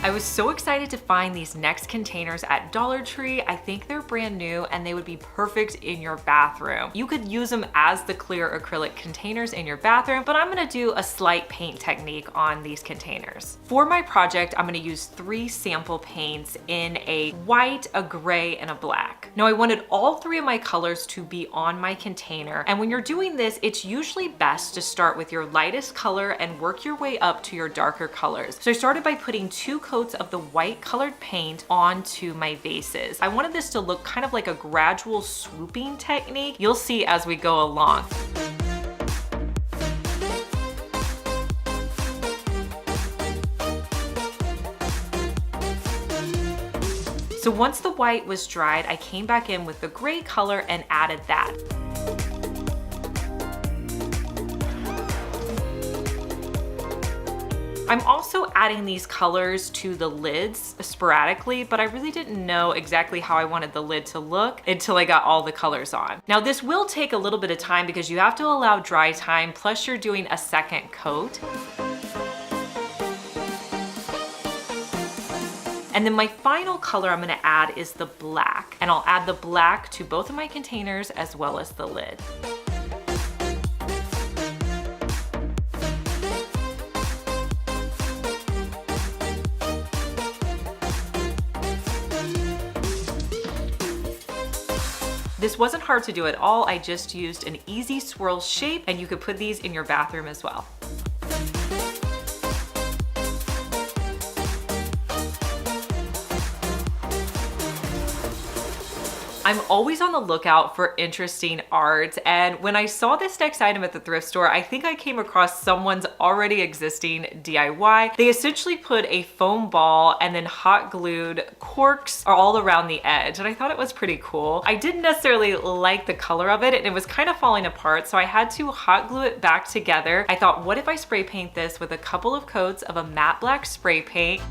I was so excited to find these next containers at Dollar Tree. I think they're brand new and they would be perfect in your bathroom. You could use them as the clear acrylic containers in your bathroom, but I'm gonna do a slight paint technique on these containers. For my project, I'm gonna use 3 sample paints in a white, a gray, and a black. Now I wanted all 3 of my colors to be on my container, and when you're doing this, it's usually best to start with your lightest color and work your way up to your darker colors. So I started by putting 2 coats of the white colored paint onto my vases. I wanted this to look kind of like a gradual swooping technique. You'll see as we go along. So once the white was dried, I came back in with the gray color and added that. I'm also adding these colors to the lids sporadically, but I really didn't know exactly how I wanted the lid to look until I got all the colors on. Now this will take a little bit of time because you have to allow dry time, plus you're doing a second coat. And then my final color I'm gonna add is the black, and I'll add the black to both of my containers as well as the lid. This wasn't hard to do at all. I just used an easy swirl shape, and you could put these in your bathroom as well. I'm always on the lookout for interesting art, and when I saw this next item at the thrift store, I think I came across someone's already existing DIY. They essentially put a foam ball and then hot glued corks all around the edge, and I thought it was pretty cool. I didn't necessarily like the color of it, and it was kind of falling apart, so I had to hot glue it back together. I thought, what if I spray paint this with a couple of coats of a matte black spray paint?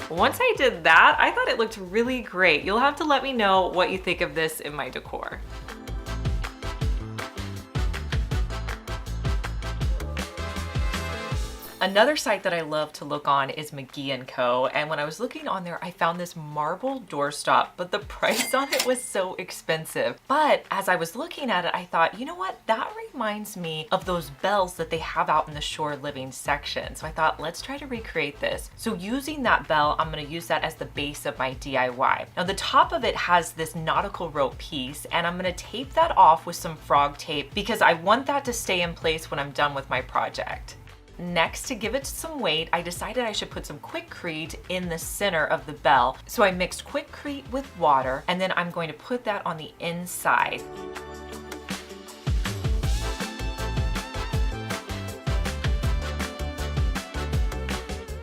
Once I did that, I thought it looked really great. You'll have to let me know what you think of this in my decor. Another site that I love to look on is McGee & Co. And when I was looking on there, I found this marble doorstop, but the price on it was so expensive. But as I was looking at it, I thought, you know what? That reminds me of those bells that they have out in the shore living section. So I thought, let's try to recreate this. So using that bell, I'm gonna use that as the base of my DIY. Now the top of it has this nautical rope piece, and I'm gonna tape that off with some frog tape because I want that to stay in place when I'm done with my project. Next, to give it some weight, I decided I should put some Quikrete in the center of the bell. So I mixed Quikrete with water, and then I'm going to put that on the inside.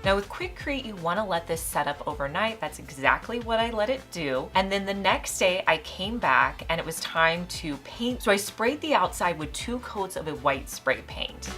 Now with Quikrete, you want to let this set up overnight. That's exactly what I let it do. And then the next day I came back and it was time to paint. So I sprayed the outside with 2 coats of a white spray paint.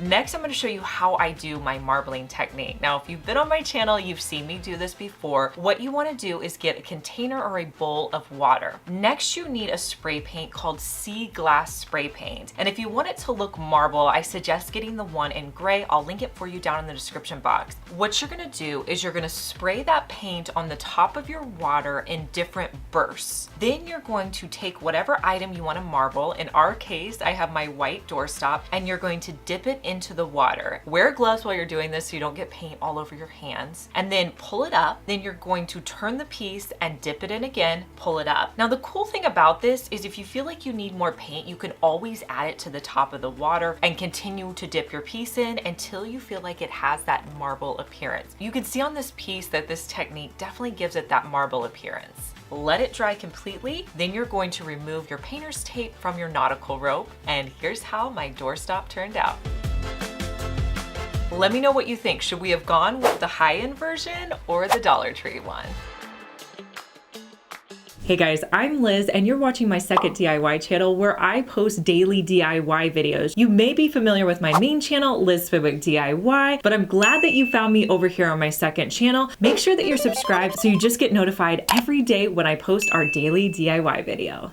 Next, I'm going to show you how I do my marbling technique. Now, if you've been on my channel, you've seen me do this before. What you want to do is get a container or a bowl of water. Next, you need a spray paint called Sea Glass Spray Paint. And if you want it to look marble, I suggest getting the one in gray. I'll link it for you down in the description box. What you're going to do is you're going to spray that paint on the top of your water in different bursts. Then you're going to take whatever item you want to marble. In our case, I have my white doorstop, and you're going to dip it into the water. Wear gloves while you're doing this so you don't get paint all over your hands, and then pull it up. Then you're going to turn the piece and dip it in again, pull it up. Now the cool thing about this is if you feel like you need more paint, you can always add it to the top of the water and continue to dip your piece in until you feel like it has that marble appearance. You can see on this piece that this technique definitely gives it that marble appearance. Let it dry completely, then you're going to remove your painter's tape from your nautical rope, and here's how my doorstop turned out. Let me know what you think. Should we have gone with the high-end version or the Dollar Tree one? Hey guys, I'm Liz and you're watching my second DIY channel where I post daily DIY videos. You may be familiar with my main channel, Liz Fenwick DIY, but I'm glad that you found me over here on my second channel. Make sure that you're subscribed so you just get notified every day when I post our daily DIY video.